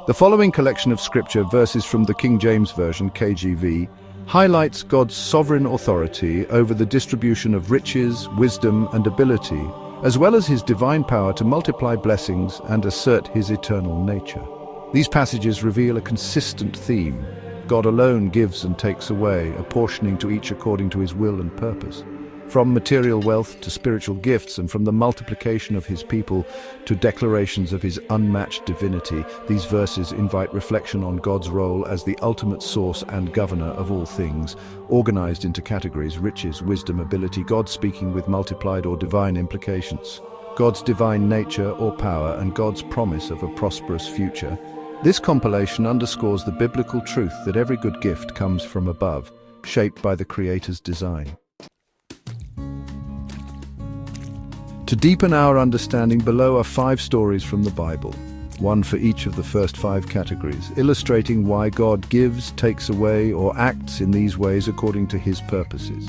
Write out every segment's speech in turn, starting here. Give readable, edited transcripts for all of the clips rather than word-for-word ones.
The following collection of scripture verses from the King James Version, KJV, highlights God's sovereign authority over the distribution of riches, wisdom, and ability, as well as his divine power to multiply blessings and assert his eternal nature. These passages reveal a consistent theme. God alone gives and takes away, apportioning to each according to his will and purpose. From material wealth to spiritual gifts, and from the multiplication of his people to declarations of his unmatched divinity, these verses invite reflection on God's role as the ultimate source and governor of all things, organized into categories: riches, wisdom, ability, God speaking with multiplied or divine implications, God's divine nature or power, and God's promise of a prosperous future. This compilation underscores the biblical truth that every good gift comes from above, shaped by the Creator's design. To deepen our understanding, below are 5 stories from the Bible, one for each of the first 5 categories, illustrating why God gives, takes away, or acts in these ways according to his purposes.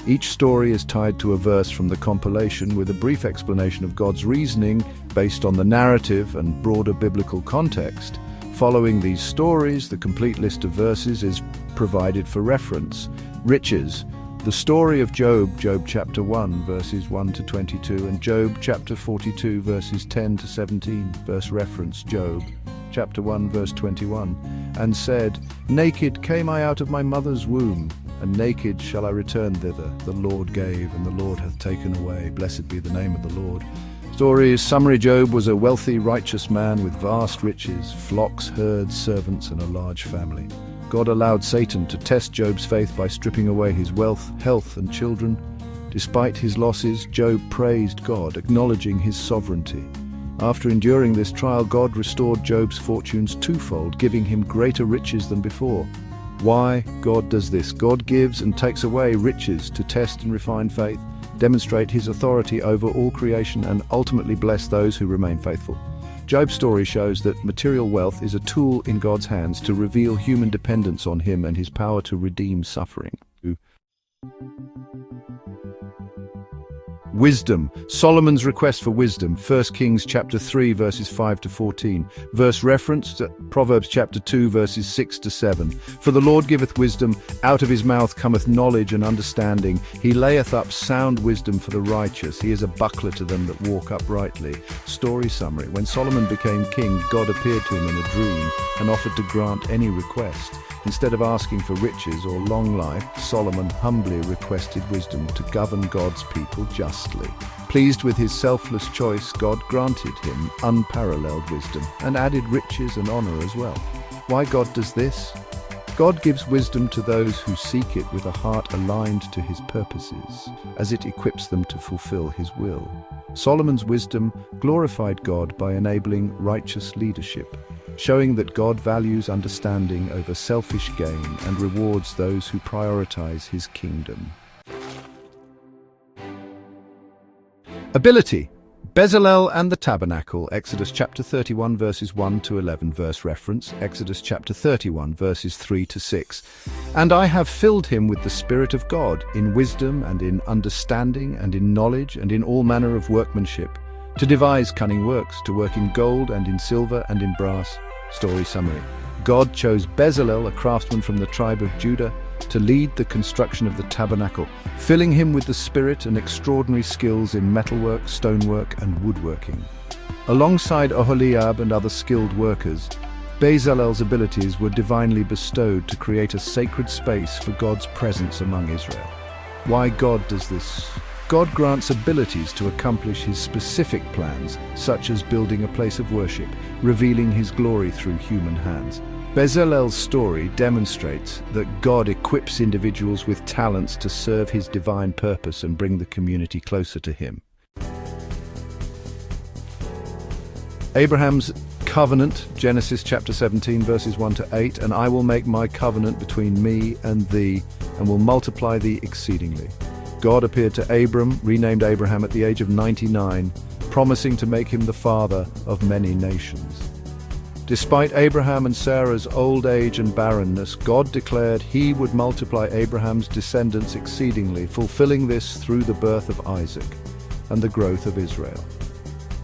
Each story is tied to a verse from the compilation with a brief explanation of God's reasoning based on the narrative and broader biblical context. Following these stories, the complete list of verses is provided for reference. Riches. The story of Job, Job chapter 1, verses 1 to 22, and Job chapter 42, verses 10 to 17, verse reference Job chapter 1, verse 21, and said, "Naked came I out of my mother's womb, and naked shall I return thither. The Lord gave, and the Lord hath taken away. Blessed be the name of the Lord." Stories. Summary: Job was a wealthy, righteous man with vast riches, flocks, herds, servants, and a large family. God allowed Satan to test Job's faith by stripping away his wealth, health, and children. Despite his losses, Job praised God, acknowledging his sovereignty. After enduring this trial, God restored Job's fortunes twofold, giving him greater riches than before. Why God does this? God gives and takes away riches to test and refine faith, demonstrate his authority over all creation, and ultimately bless those who remain faithful. Job's story shows that material wealth is a tool in God's hands to reveal human dependence on him and his power to redeem suffering. Wisdom. Solomon's request for wisdom. 1 Kings chapter 3, verses 5 to 14. Verse reference to Proverbs chapter 2, verses 6 to 7. "For the Lord giveth wisdom, out of his mouth cometh knowledge and understanding. He layeth up sound wisdom for the righteous. He is a buckler to them that walk uprightly." Story summary. When Solomon became king, God appeared to him in a dream and offered to grant any request. Instead of asking for riches or long life, Solomon humbly requested wisdom to govern God's people justly. Pleased with his selfless choice, God granted him unparalleled wisdom and added riches and honor as well. Why God does this? God gives wisdom to those who seek it with a heart aligned to his purposes, as it equips them to fulfill his will. Solomon's wisdom glorified God by enabling righteous leadership, showing that God values understanding over selfish gain and rewards those who prioritize his kingdom. Ability. Bezalel and the tabernacle. Exodus chapter 31, verses 1 to 11. Verse reference Exodus chapter 31, verses 3 to 6. "And I have filled him with the Spirit of God, in wisdom and in understanding and in knowledge and in all manner of workmanship, to devise cunning works, to work in gold and in silver and in brass." Story summary. God chose Bezalel, a craftsman from the tribe of Judah, to lead the construction of the tabernacle, filling him with the Spirit and extraordinary skills in metalwork, stonework, and woodworking. Alongside Oholiab and other skilled workers, Bezalel's abilities were divinely bestowed to create a sacred space for God's presence among Israel. Why God does this? God grants abilities to accomplish his specific plans, such as building a place of worship, revealing his glory through human hands. Bezalel's story demonstrates that God equips individuals with talents to serve his divine purpose and bring the community closer to him. Abraham's covenant, Genesis chapter 17, verses 1 to 8, "And I will make my covenant between me and thee, and will multiply thee exceedingly." God appeared to Abram, renamed Abraham at the age of 99, promising to make him the father of many nations. Despite Abraham and Sarah's old age and barrenness, God declared he would multiply Abraham's descendants exceedingly, fulfilling this through the birth of Isaac and the growth of Israel.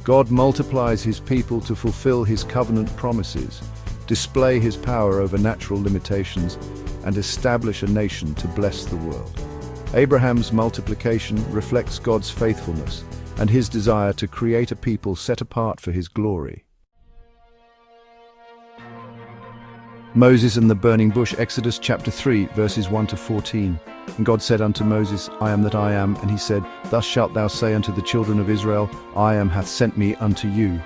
God multiplies his people to fulfill his covenant promises. display his power over natural limitations, and establish a nation to bless the world. Abraham's multiplication reflects God's faithfulness and his desire to create a people set apart for his glory. Moses and the burning bush, Exodus chapter 3, verses 1 to 14. And God said unto Moses, I am that I am. And he said, Thus shalt thou say unto the children of Israel, I am hath sent me unto you.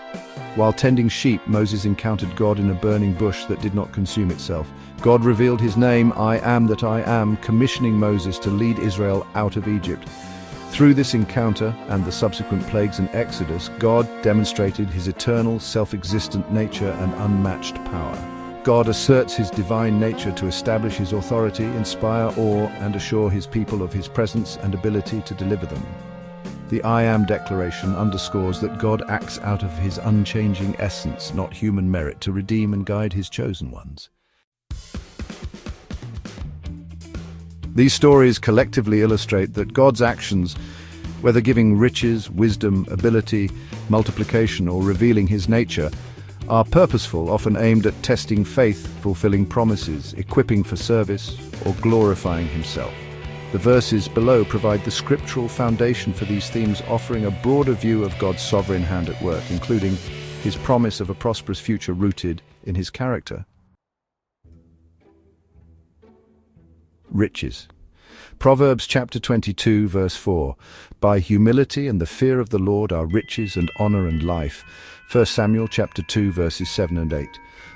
While tending sheep, Moses encountered God in a burning bush that did not consume itself. God revealed his name, I am that I am, commissioning Moses to lead Israel out of Egypt. Through this encounter and the subsequent plagues in Exodus, God demonstrated his eternal, self-existent nature and unmatched power. God asserts his divine nature to establish his authority, inspire awe, and assure his people of his presence and ability to deliver them. The I Am declaration underscores that God acts out of his unchanging essence, not human merit, to redeem and guide his chosen ones. These stories collectively illustrate that God's actions, whether giving riches, wisdom, ability, multiplication, or revealing his nature, are purposeful, often aimed at testing faith, fulfilling promises, equipping for service, or glorifying himself. The verses below provide the scriptural foundation for these themes, offering a broader view of God's sovereign hand at work, including his promise of a prosperous future rooted in his character. Riches. Proverbs chapter 22, verse 4. By humility and the fear of the Lord are riches and honor and life. 1 Samuel chapter 2, verses 7 and 8.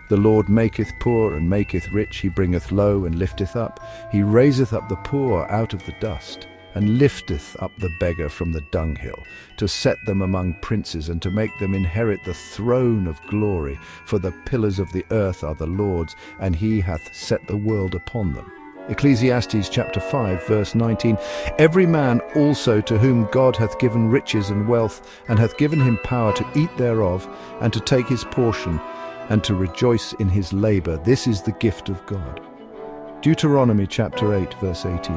The Lord maketh poor and maketh rich, he bringeth low and lifteth up. He raiseth up the poor out of the dust, and lifteth up the beggar from the dunghill, to set them among princes, and to make them inherit the throne of glory. For the pillars of the earth are the Lord's, and he hath set the world upon them. Ecclesiastes chapter 5, verse 19. Every man also to whom God hath given riches and wealth, and hath given him power to eat thereof, and to take his portion, and to rejoice in his labor, this is the gift of God. Deuteronomy chapter 8, verse 18.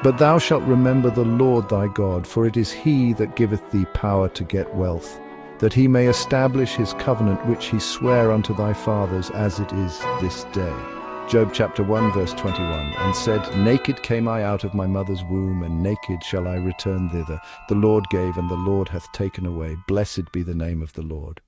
But thou shalt remember the Lord thy God, for it is he that giveth thee power to get wealth, that he may establish his covenant which he sware unto thy fathers, as it is this day. Job chapter 1, verse 21, and said, Naked came I out of my mother's womb, and naked shall I return thither. The Lord gave, and the Lord hath taken away. Blessed be the name of the Lord.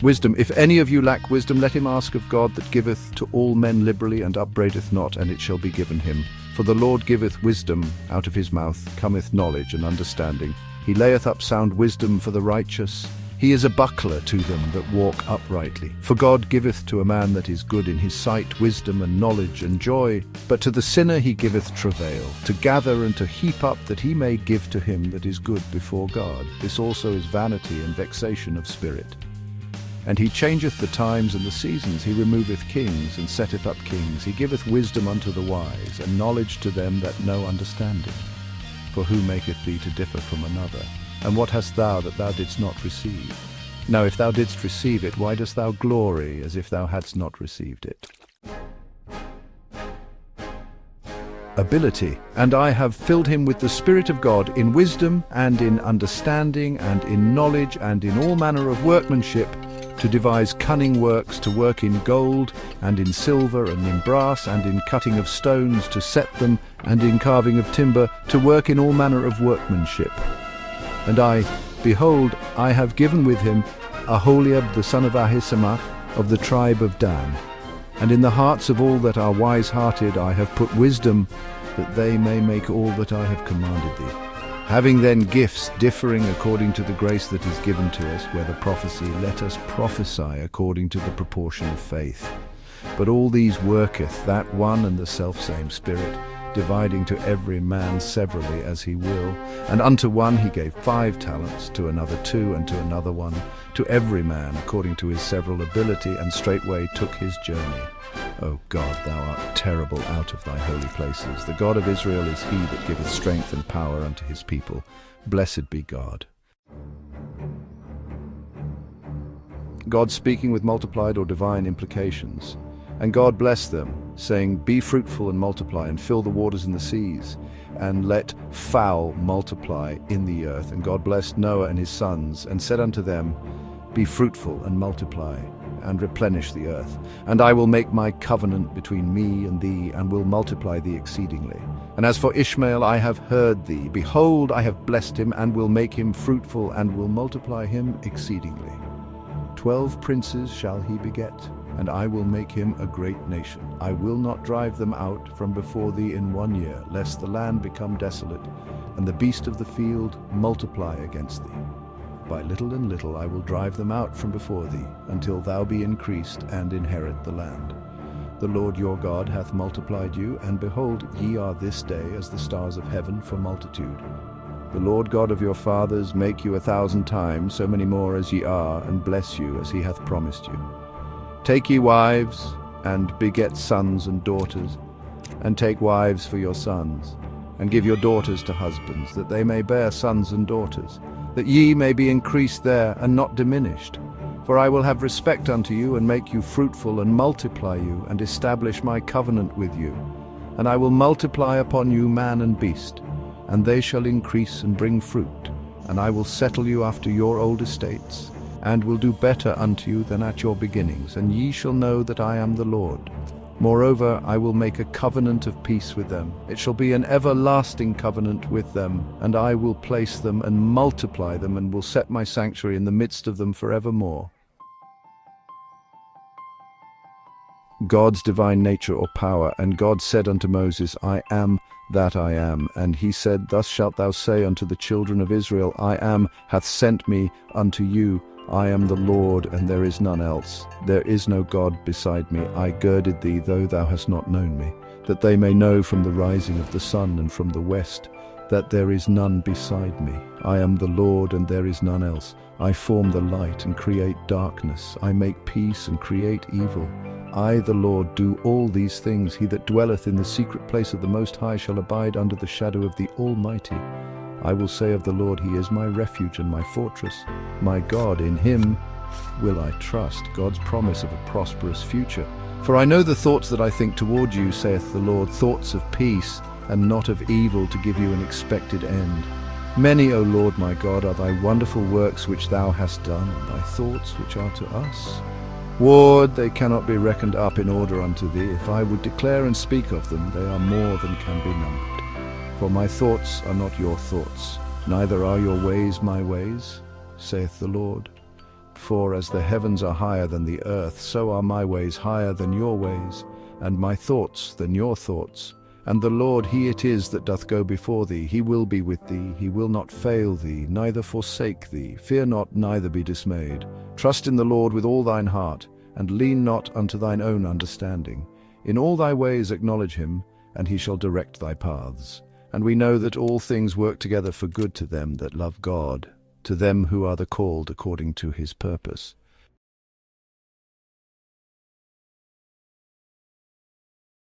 Wisdom. If any of you lack wisdom, let him ask of God that giveth to all men liberally, and upbraideth not, and it shall be given him. For the Lord giveth wisdom, out of his mouth cometh knowledge and understanding. He layeth up sound wisdom for the righteous. He is a buckler to them that walk uprightly. For God giveth to a man that is good in his sight wisdom and knowledge and joy. But to the sinner he giveth travail, to gather and to heap up, that he may give to him that is good before God. This also is vanity and vexation of spirit. And he changeth the times and the seasons. He removeth kings and setteth up kings. He giveth wisdom unto the wise, and knowledge to them that know understanding. For who maketh thee to differ from another? And what hast thou that thou didst not receive? Now if thou didst receive it, why dost thou glory as if thou hadst not received it? Ability. And I have filled him with the Spirit of God, in wisdom and in understanding and in knowledge and in all manner of workmanship, to devise cunning works, to work in gold and in silver and in brass and in cutting of stones, to set them, and in carving of timber, to work in all manner of workmanship. And I, behold, I have given with him Aholiab the son of Ahisamach of the tribe of Dan. And in the hearts of all that are wise-hearted I have put wisdom, that they may make all that I have commanded thee. Having then gifts differing according to the grace that is given to us, whether prophecy, let us prophesy according to the proportion of faith. But all these worketh that one and the selfsame Spirit, dividing to every man severally as he will. And unto one he gave 5 talents, to another 2, and to another 1, to every man according to his several ability, and straightway took his journey. O God, thou art terrible out of thy holy places. The God of Israel is he that giveth strength and power unto his people. Blessed be God. God speaking with multiplied or divine implications. And God blessed them, saying, Be fruitful and multiply, and fill the waters in the seas, and let fowl multiply in the earth. And God blessed Noah and his sons, and said unto them, Be fruitful and multiply, and replenish the earth. And I will make my covenant between me and thee, and will multiply thee exceedingly. And as for Ishmael, I have heard thee. Behold, I have blessed him, and will make him fruitful, and will multiply him exceedingly. 12 princes shall he beget, and I will make him a great nation. I will not drive them out from before thee in 1 year, lest the land become desolate, and the beast of the field multiply against thee. By little and little I will drive them out from before thee, until thou be increased and inherit the land. The Lord your God hath multiplied you, and behold, ye are this day as the stars of heaven for multitude. The Lord God of your fathers make you 1,000 times so many more as ye are, and bless you as he hath promised you. Take ye wives, and beget sons and daughters, and take wives for your sons, and give your daughters to husbands, that they may bear sons and daughters, that ye may be increased there and not diminished. For I will have respect unto you, and make you fruitful, and multiply you, and establish my covenant with you. And I will multiply upon you man and beast, and they shall increase and bring fruit. And I will settle you after your old estates, and will do better unto you than at your beginnings, and ye shall know that I am the Lord. Moreover, I will make a covenant of peace with them. It shall be an everlasting covenant with them, and I will place them and multiply them, and will set my sanctuary in the midst of them forevermore. God's divine nature or power. And God said unto Moses, I am that I am. And he said, Thus shalt thou say unto the children of Israel, I am hath sent me unto you. I am the Lord, and there is none else. There is no God beside me. I girded thee, though thou hast not known me, that they may know from the rising of the sun and from the west, that there is none beside me. I am the Lord, and there is none else. I form the light and create darkness. I make peace and create evil. I, the Lord, do all these things. He that dwelleth in the secret place of the Most High shall abide under the shadow of the Almighty. I will say of the Lord, He is my refuge and my fortress. My God, in Him will I trust. God's promise of a prosperous future. For I know the thoughts that I think toward you, saith the Lord, thoughts of peace and not of evil, to give you an expected end. Many, O Lord my God, are thy wonderful works which thou hast done, and thy thoughts which are to us. Ward, they cannot be reckoned up in order unto thee. If I would declare and speak of them, they are more than can be numbered. For my thoughts are not your thoughts, neither are your ways my ways, saith the Lord. For as the heavens are higher than the earth, so are my ways higher than your ways, and my thoughts than your thoughts. And the Lord, He it is that doth go before thee. He will be with thee. He will not fail thee, neither forsake thee. Fear not, neither be dismayed. Trust in the Lord with all thine heart, and lean not unto thine own understanding. In all thy ways acknowledge Him, and He shall direct thy paths. And we know that all things work together for good to them that love God, to them who are the called according to His purpose.